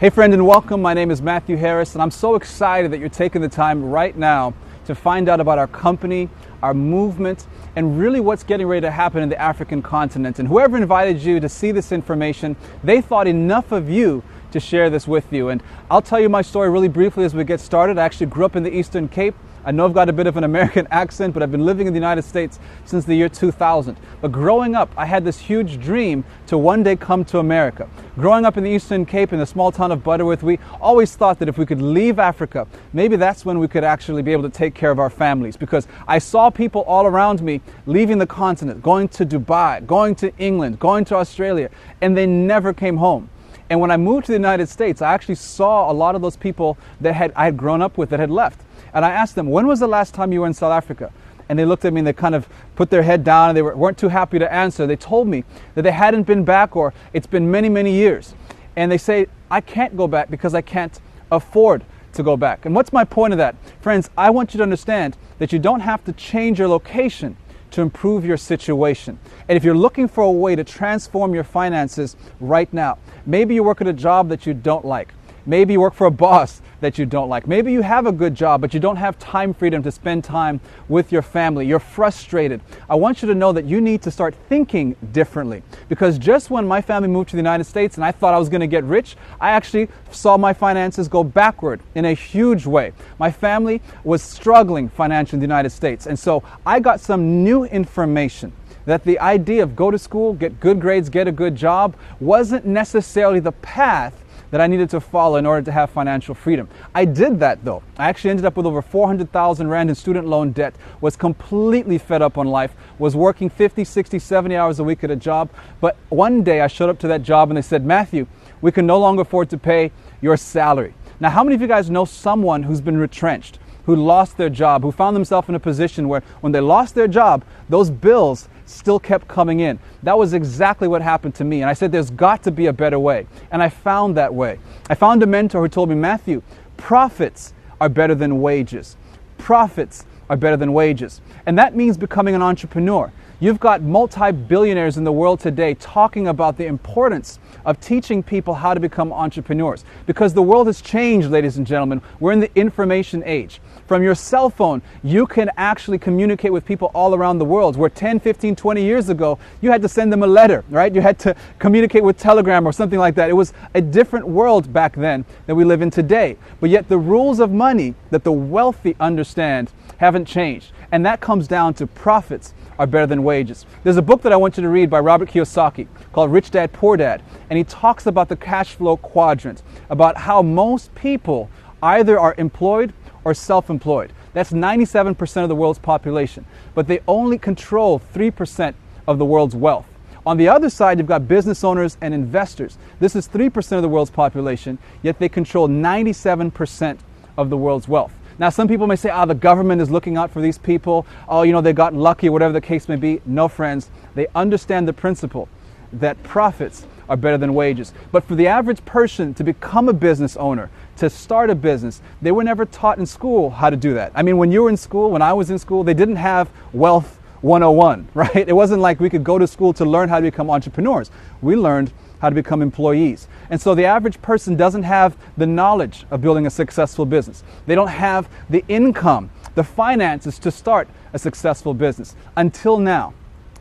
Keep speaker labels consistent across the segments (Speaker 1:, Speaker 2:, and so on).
Speaker 1: Hey friend, and welcome. My name is Matthew Harris, and I'm so excited that you're taking the time right now to find out about our company, our movement, and really what's getting ready to happen in the African continent. And whoever invited you to see this information, they thought enough of you to share this with you. And I'll tell you my story really briefly as we get started. I actually grew up in the Eastern Cape. I know I've got a bit of an American accent, but I've been living in the United States since the year 2000. But growing up, I had this huge dream to one day come to America. Growing up in the Eastern Cape in the small town of Butterworth, we always thought that if we could leave Africa, maybe that's when we could actually be able to take care of our families. Because I saw people all around me leaving the continent, going to Dubai, going to England, going to Australia, and they never came home. And when I moved to the United States, I actually saw a lot of those people that I had grown up with that had left. And I asked them, when was the last time you were in South Africa? And they looked at me and they kind of put their head down and they weren't too happy to answer. They told me that they hadn't been back, or it's been many, many years. And they say, I can't go back because I can't afford to go back. And what's my point of that? Friends, I want you to understand that you don't have to change your location to improve your situation. And if you're looking for a way to transform your finances right now, maybe you work at a job that you don't like. Maybe you work for a boss that you don't like. Maybe you have a good job, but you don't have time freedom to spend time with your family. You're frustrated. I want you to know that you need to start thinking differently. Because just when my family moved to the United States and I thought I was going to get rich, I actually saw my finances go backward in a huge way. My family was struggling financially in the United States. And so I got some new information that the idea of go to school, get good grades, get a good job wasn't necessarily the path that I needed to follow in order to have financial freedom. I did that though. I actually ended up with over 400,000 Rand in student loan debt, was completely fed up on life, was working 50, 60, 70 hours a week at a job. But one day I showed up to that job and they said, Matthew, we can no longer afford to pay your salary. Now, how many of you guys know someone who's been retrenched, who lost their job, who found themselves in a position where when they lost their job, those bills still kept coming in? That was exactly what happened to me. And I said, there's got to be a better way. And I found that way. I found a mentor who told me, Matthew, profits are better than wages. Profits are better than wages. And that means becoming an entrepreneur. You've got multi-billionaires in the world today talking about the importance of teaching people how to become entrepreneurs. Because the world has changed, ladies and gentlemen. We're in the information age. From your cell phone, you can actually communicate with people all around the world. Where 10, 15, 20 years ago, you had to send them a letter, right? You had to communicate with Telegram or something like that. It was a different world back then than we live in today. But yet the rules of money that the wealthy understand haven't changed. And that comes down to profits are better than wages. There's a book that I want you to read by Robert Kiyosaki called Rich Dad, Poor Dad. And he talks about the cash flow quadrant, about how most people either are employed or self-employed. That's 97% of the world's population. But they only control 3% of the world's wealth. On the other side, you've got business owners and investors. This is 3% of the world's population, yet they control 97% of the world's wealth. Now, some people may say, the government is looking out for these people. They got lucky, whatever the case may be. No, friends, they understand the principle that profits are better than wages. But for the average person to become a business owner, to start a business, they were never taught in school how to do that. I mean, when you were in school, when I was in school, they didn't have Wealth 101, right? It wasn't like we could go to school to learn how to become entrepreneurs. We learned how to become employees. And so the average person doesn't have the knowledge of building a successful business. They don't have the income, the finances to start a successful business until now.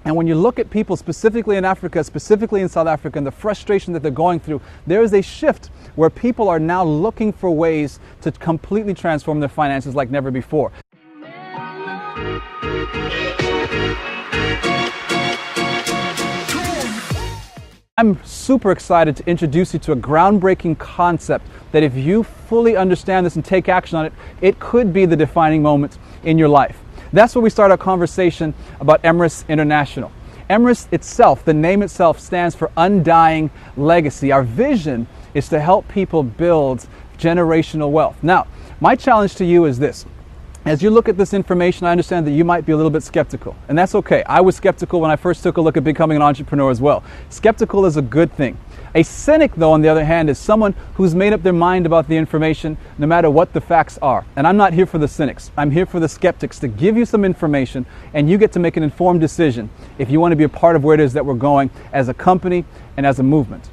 Speaker 1: And when you look at people specifically in Africa, specifically in South Africa, and the frustration that they're going through, there is a shift where people are now looking for ways to completely transform their finances like never before. I'm super excited to introduce you to a groundbreaking concept that if you fully understand this and take action on it, it could be the defining moment in your life. That's where we start our conversation about EMRIS International. EMRIS itself, the name itself, stands for Undying Legacy. Our vision is to help people build generational wealth. Now, my challenge to you is this. As you look at this information, I understand that you might be a little bit skeptical, and that's okay. I was skeptical when I first took a look at becoming an entrepreneur as well. Skeptical is a good thing. A cynic, though, on the other hand, is someone who's made up their mind about the information no matter what the facts are. And I'm not here for the cynics. I'm here for the skeptics to give you some information, and you get to make an informed decision if you want to be a part of where it is that we're going as a company and as a movement.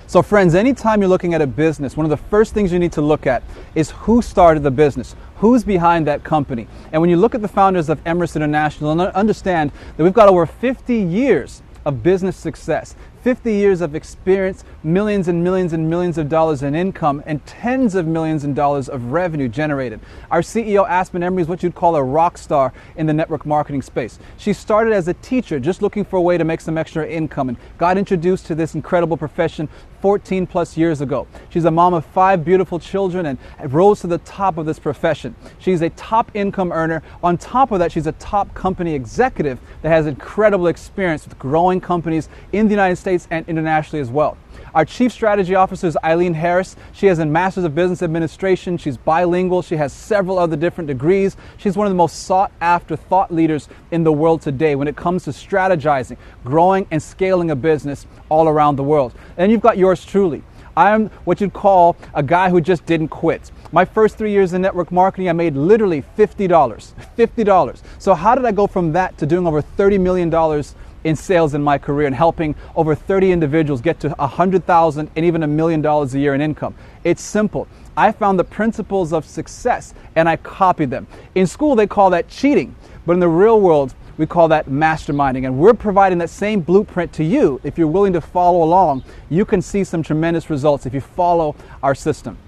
Speaker 1: So friends, anytime you're looking at a business, one of the first things you need to look at is who started the business, who's behind that company. And when you look at the founders of EMRIS International, and understand that we've got over 50 years of business success, 50 years of experience, millions and millions and millions of dollars in income, and tens of millions of dollars of revenue generated. Our CEO, Aspen Emery, is what you'd call a rock star in the network marketing space. She started as a teacher, just looking for a way to make some extra income, and got introduced to this incredible profession 14 plus years ago. She's a mom of 5 beautiful children and rose to the top of this profession. She's a top income earner. On top of that, she's a top company executive that has incredible experience with growing companies in the United States and internationally as well. Our Chief Strategy Officer is Eileen Harris. She has a Master's of Business Administration. She's bilingual. She has several other different degrees. She's one of the most sought after thought leaders in the world today when it comes to strategizing, growing and scaling a business all around the world. And you've got yours truly. I'm what you'd call a guy who just didn't quit. My first 3 years in network marketing, I made literally $50. $50. So how did I go from that to doing over $30 million in sales in my career and helping over 30 individuals get to $100,000 and even $1 million a year in income? It's simple. I found the principles of success and I copied them. In school, they call that cheating, but in the real world, we call that masterminding, and we're providing that same blueprint to you. If you're willing to follow along, you can see some tremendous results if you follow our system.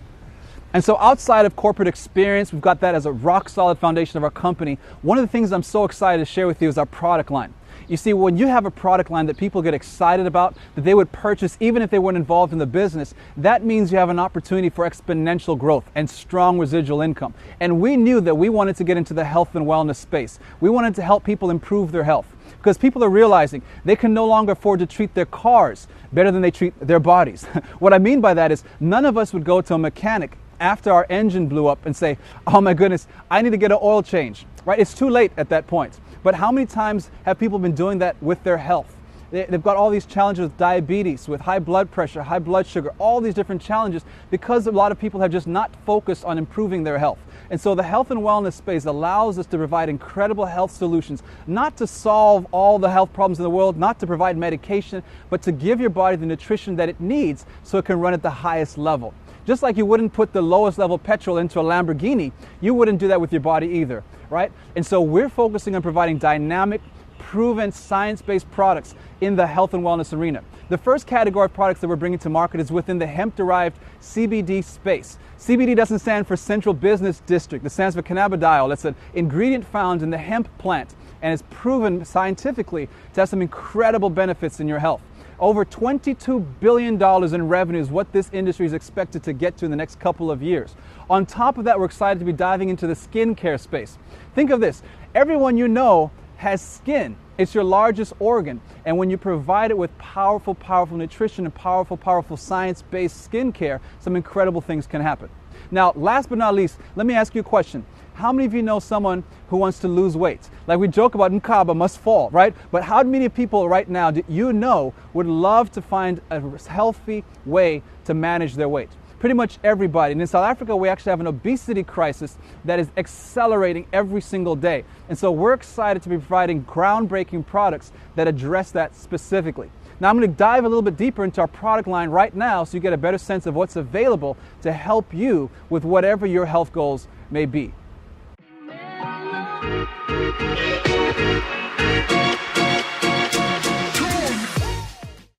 Speaker 1: And so outside of corporate experience, we've got that as a rock solid foundation of our company. One of the things I'm so excited to share with you is our product line. You see, when you have a product line that people get excited about, that they would purchase even if they weren't involved in the business, that means you have an opportunity for exponential growth and strong residual income. And we knew that we wanted to get into the health and wellness space. We wanted to help people improve their health because people are realizing they can no longer afford to treat their cars better than they treat their bodies. What I mean by that is none of us would go to a mechanic after our engine blew up and say, oh my goodness, I need to get an oil change, right? It's too late at that point. But how many times have people been doing that with their health? They've got all these challenges with diabetes, with high blood pressure, high blood sugar, all these different challenges because a lot of people have just not focused on improving their health. And so the health and wellness space allows us to provide incredible health solutions, not to solve all the health problems in the world, not to provide medication, but to give your body the nutrition that it needs so it can run at the highest level. Just like you wouldn't put the lowest level petrol into a Lamborghini, you wouldn't do that with your body either, right? And so we're focusing on providing dynamic, proven, science-based products in the health and wellness arena. The first category of products that we're bringing to market is within the hemp-derived CBD space. CBD doesn't stand for Central Business District. It stands for cannabidiol. It's an ingredient found in the hemp plant and is proven scientifically to have some incredible benefits in your health. Over $22 billion in revenue is what this industry is expected to get to in the next couple of years. On top of that, we're excited to be diving into the skincare space. Think of this. Everyone you know has skin. It's your largest organ. And when you provide it with powerful, powerful nutrition and powerful, powerful science-based skincare, some incredible things can happen. Now, last but not least, let me ask you a question. How many of you know someone who wants to lose weight? Like we joke about Nkaba must fall, right? But how many people right now do you know would love to find a healthy way to manage their weight? Pretty much everybody. And in South Africa, we actually have an obesity crisis that is accelerating every single day. And so we're excited to be providing groundbreaking products that address that specifically. Now I'm going to dive a little bit deeper into our product line right now so you get a better sense of what's available to help you with whatever your health goals may be.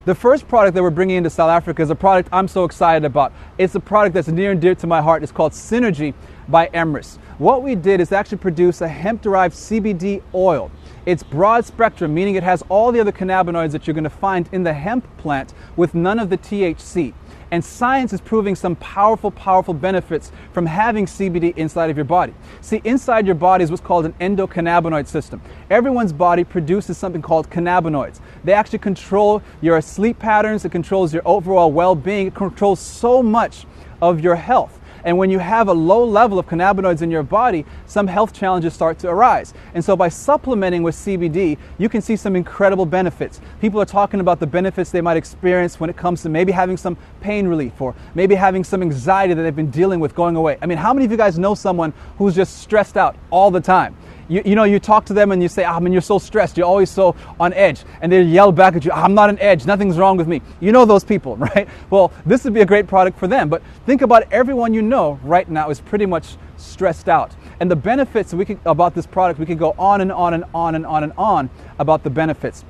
Speaker 1: The first product that we're bringing into South Africa is a product I'm so excited about. It's a product that's near and dear to my heart. It's called Synergy by EMRIS. What we did is actually produce a hemp-derived CBD oil. It's broad spectrum, meaning it has all the other cannabinoids that you're going to find in the hemp plant with none of the THC. And science is proving some powerful, powerful benefits from having CBD inside of your body. See, inside your body is what's called an endocannabinoid system. Everyone's body produces something called cannabinoids. They actually control your sleep patterns, it controls your overall well-being, it controls so much of your health. And when you have a low level of cannabinoids in your body, some health challenges start to arise. And so by supplementing with CBD, you can see some incredible benefits. People are talking about the benefits they might experience when it comes to maybe having some pain relief or maybe having some anxiety that they've been dealing with going away. I mean, how many of you guys know someone who's just stressed out all the time? You know, you talk to them and you say, I mean, you're so stressed, you're always so on edge. And they yell back at you, I'm not on edge, nothing's wrong with me. You know those people, right? Well, this would be a great product for them. But think about everyone you know right now is pretty much stressed out. And the benefits about this product, we could go on and on and on and on and on about the benefits.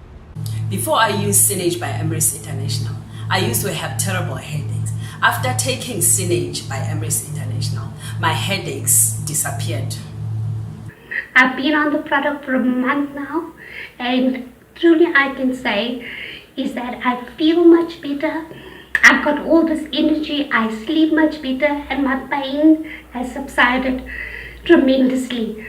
Speaker 2: Before I used Synage by EMRIS International, I used to have terrible headaches. After taking Synage by EMRIS International, my headaches disappeared.
Speaker 3: I've been on the product for a month now, and truly I can say is that I feel much better. I've got all this energy, I sleep much better, and my pain has subsided tremendously.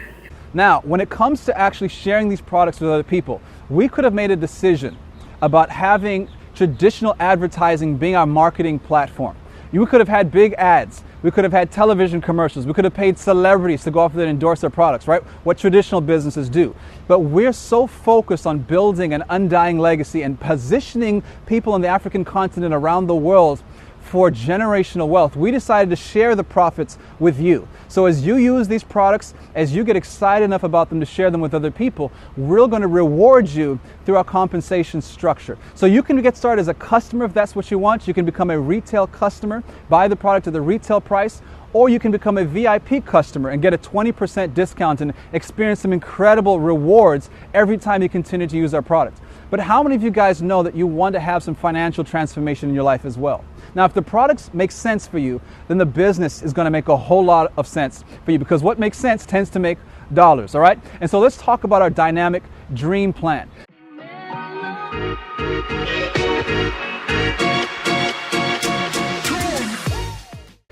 Speaker 1: Now, when it comes to actually sharing these products with other people, we could have made a decision about having traditional advertising being our marketing platform. We could have had big ads. We could have had television commercials. We could have paid celebrities to go off there and endorse their products, right? What traditional businesses do. But we're so focused on building an undying legacy and positioning people on the African continent around the world for generational wealth. We decided to share the profits with you. So as you use these products, as you get excited enough about them to share them with other people, we're going to reward you through our compensation structure. So you can get started as a customer if that's what you want. You can become a retail customer, buy the product at the retail price, or you can become a VIP customer and get a 20% discount and experience some incredible rewards every time you continue to use our product. But how many of you guys know that you want to have some financial transformation in your life as well? Now, if the products make sense for you, then the business is going to make a whole lot of sense for you, because what makes sense tends to make dollars, all right? And so let's talk about our dynamic dream plan.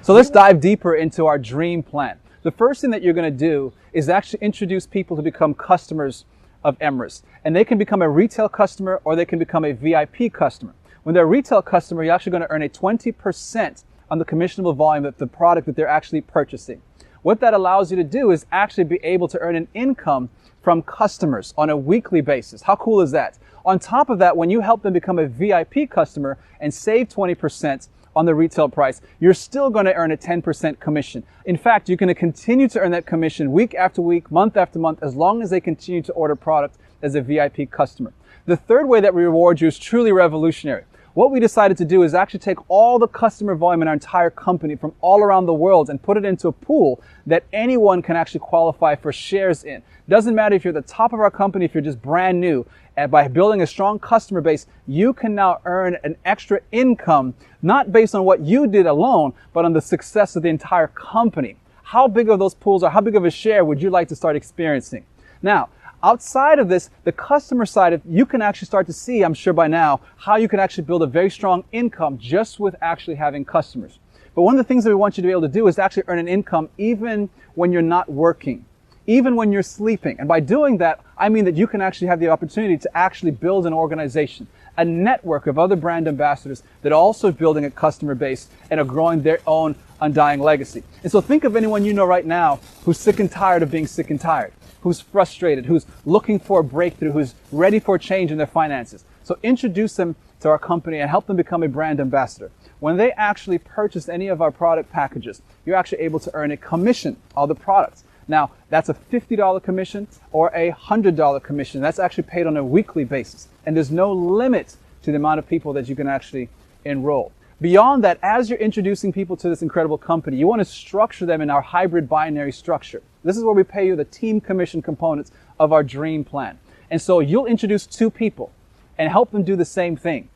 Speaker 1: So let's dive deeper into our dream plan. The first thing that you're going to do is actually introduce people to become customers of EMRIS. And they can become a retail customer or they can become a VIP customer. When they're a retail customer, you're actually going to earn a 20% on the commissionable volume of the product that they're actually purchasing. What that allows you to do is actually be able to earn an income from customers on a weekly basis. How cool is that? On top of that, when you help them become a VIP customer and save 20% on the retail price, you're still going to earn a 10% commission. In fact, you're going to continue to earn that commission week after week, month after month, as long as they continue to order product as a VIP customer. The third way that we reward you is truly revolutionary. What we decided to do is actually take all the customer volume in our entire company from all around the world and put it into a pool that anyone can actually qualify for shares in. Doesn't matter if you're at the top of our company, if you're just brand new. And by building a strong customer base, you can now earn an extra income, not based on what you did alone, but on the success of the entire company. How big of those pools or how big of a share would you like to start experiencing? Now, outside of this, the customer side, you can actually start to see, I'm sure by now, how you can actually build a very strong income just with actually having customers. But one of the things that we want you to be able to do is actually earn an income even when you're not working, even when you're sleeping. And by doing that, I mean that you can actually have the opportunity to actually build an organization, a network of other brand ambassadors that are also building a customer base and are growing their own undying legacy. And so think of anyone you know right now who's sick and tired of being sick and tired, who's frustrated, who's looking for a breakthrough, who's ready for a change in their finances. So introduce them to our company and help them become a brand ambassador. When they actually purchase any of our product packages, you're actually able to earn a commission on the products. Now, that's a $50 commission or a $100 commission. That's actually paid on a weekly basis. And there's no limit to the amount of people that you can actually enroll. Beyond that, as you're introducing people to this incredible company, you want to structure them in our hybrid binary structure. This is where we pay you the team commission components of our dream plan. And so you'll introduce 2 people and help them do the same thing.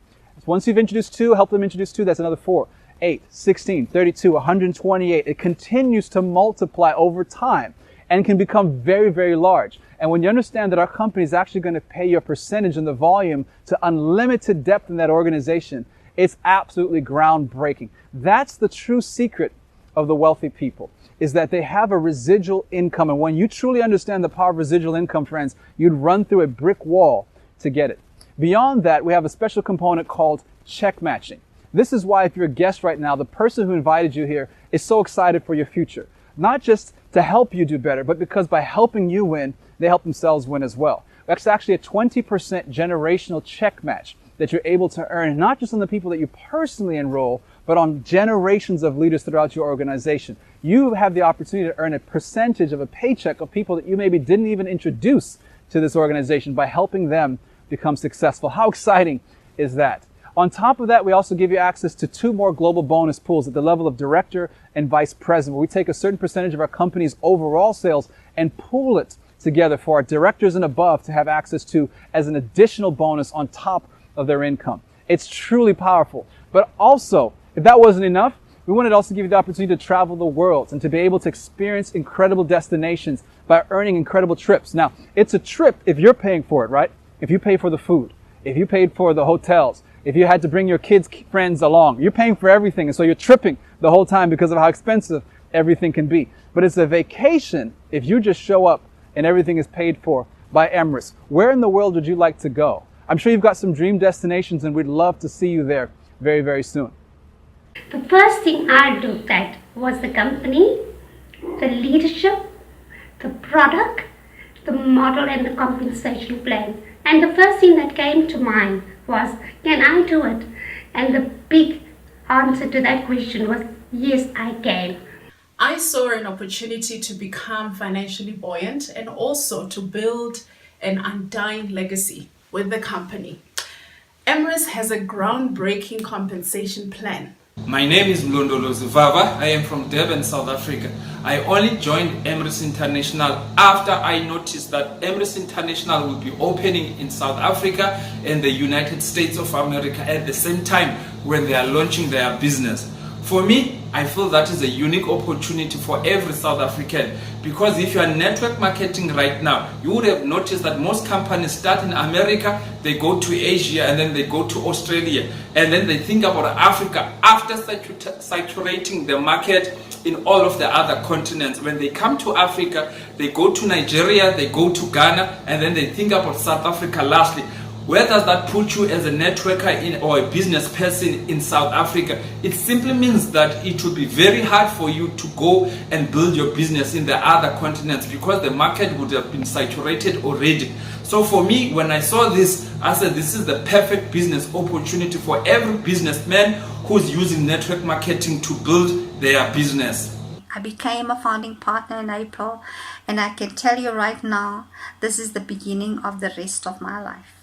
Speaker 1: Once you've introduced 2, help them introduce 2, that's another 4, 8, 16, 32, 128. It continues to multiply over time and can become very, very large. And when you understand that our company is actually going to pay you a percentage in the volume to unlimited depth in that organization, It's absolutely groundbreaking. That's the true secret of the wealthy people, is that they have a residual income. And when you truly understand the power of residual income, friends, you'd run through a brick wall to get it. Beyond that, we have a special component called check matching. This is why, if you're a guest right now, the person who invited you here is so excited for your future. Not just to help you do better, but because by helping you win, they help themselves win as well. That's actually a 20% generational check match that you're able to earn, not just on the people that you personally enroll, but on generations of leaders throughout your organization. You have the opportunity to earn a percentage of a paycheck of people that you maybe didn't even introduce to this organization by helping them become successful. How exciting is that? On top of that, we also give you access to 2 more global bonus pools at the level of director and vice president, where we take a certain percentage of our company's overall sales and pool it together for our directors and above to have access to as an additional bonus on top of their income. It's truly powerful. But also, if that wasn't enough, we wanted to also give you the opportunity to travel the world and to be able to experience incredible destinations by earning incredible trips. Now, it's a trip if you're paying for it, right? If you pay for the food, if you paid for the hotels, if you had to bring your kids' friends along, you're paying for everything. And so you're tripping the whole time because of how expensive everything can be. But it's a vacation if you just show up and everything is paid for by EMRIS. Where in the world would you like to go? I'm sure you've got some dream destinations, and we'd love to see you there very, very soon.
Speaker 3: The first thing I looked at was the company, the leadership, the product, the model, and the compensation plan. And the first thing that came to mind was, can I do it? And the big answer to that question was, yes, I can.
Speaker 4: I saw an opportunity to become financially buoyant and also to build an undying legacy with the company. EMRIS has a groundbreaking compensation plan.
Speaker 5: My name is Mlondolozi Vava. I am from Durban, South Africa. I only joined EMRIS International after I noticed that EMRIS International will be opening in South Africa and the United States of America at the same time when they are launching their business. For me, I feel that is a unique opportunity for every South African, because if you are network marketing right now, you would have noticed that most companies start in America, they go to Asia, and then they go to Australia, and then they think about Africa after saturating the market in all of the other continents. When they come to Africa, they go to Nigeria, they go to Ghana, and then they think about South Africa lastly. Where does that put you as a networker or a business person in South Africa? It simply means that it will be very hard for you to go and build your business in the other continents because the market would have been saturated already. So for me, when I saw this, I said this is the perfect business opportunity for every businessman who's using network marketing to build their business.
Speaker 6: I became a founding partner in April, and I can tell you right now, this is the beginning of the rest of my life.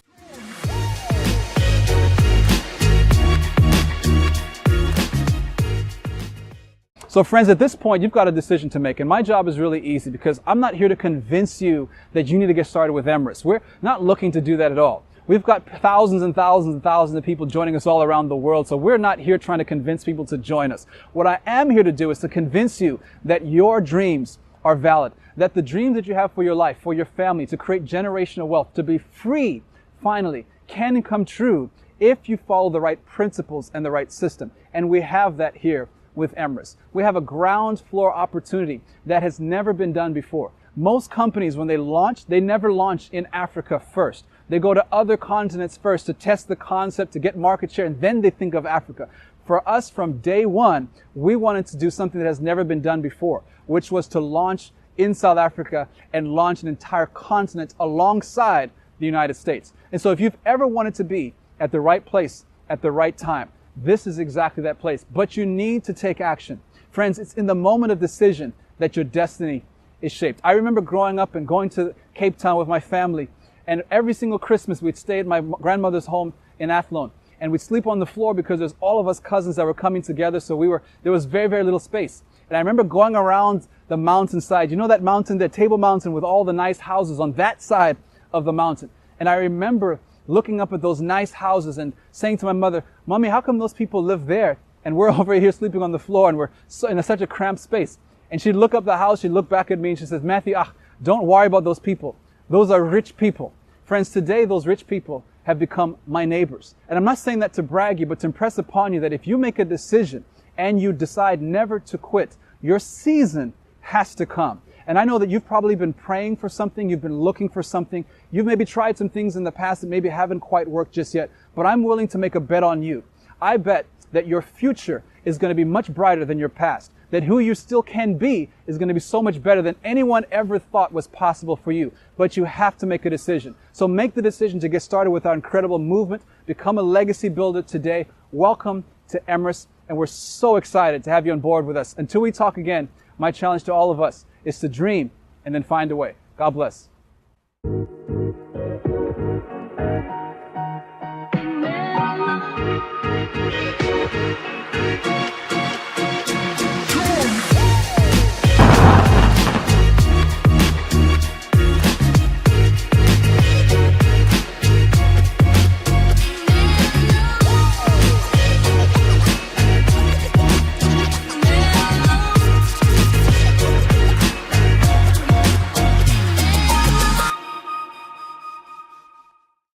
Speaker 1: So friends, at this point, you've got a decision to make. And my job is really easy because I'm not here to convince you that you need to get started with EMRIS. We're not looking to do that at all. We've got thousands and thousands and thousands of people joining us all around the world. So we're not here trying to convince people to join us. What I am here to do is to convince you that your dreams are valid, that the dreams that you have for your life, for your family, to create generational wealth, to be free, finally, can come true if you follow the right principles and the right system. And we have that here with EMRIS. We have a ground floor opportunity that has never been done before. Most companies, when they launch, they never launch in Africa first. They go to other continents first to test the concept, to get market share, and then they think of Africa. For us, from day one, we wanted to do something that has never been done before, which was to launch in South Africa and launch an entire continent alongside the United States. And so if you've ever wanted to be at the right place at the right time, this is exactly that place. But you need to take action. Friends, it's in the moment of decision that your destiny is shaped. I remember growing up and going to Cape Town with my family, and every single Christmas we'd stay at my grandmother's home in Athlone, and we'd sleep on the floor because there's all of us cousins that were coming together, so there was very, very little space. And I remember going around the mountainside. You know that mountain, that Table Mountain with all the nice houses on that side of the mountain. And I remember looking up at those nice houses and saying to my mother, "Mommy, how come those people live there and we're over here sleeping on the floor and we're in such a cramped space?" And she'd look up the house, she'd look back at me and she says, "Matthew, don't worry about those people. Those are rich people." Friends, today those rich people have become my neighbors. And I'm not saying that to brag you, but to impress upon you that if you make a decision and you decide never to quit, your season has to come. And I know that you've probably been praying for something, you've been looking for something, you've maybe tried some things in the past that maybe haven't quite worked just yet, but I'm willing to make a bet on you. I bet that your future is going to be much brighter than your past, that who you still can be is going to be so much better than anyone ever thought was possible for you. But you have to make a decision. So make the decision to get started with our incredible movement. Become a legacy builder today. Welcome to EMRIS, and we're so excited to have you on board with us. Until we talk again, my challenge to all of us is to dream and then find a way. God bless.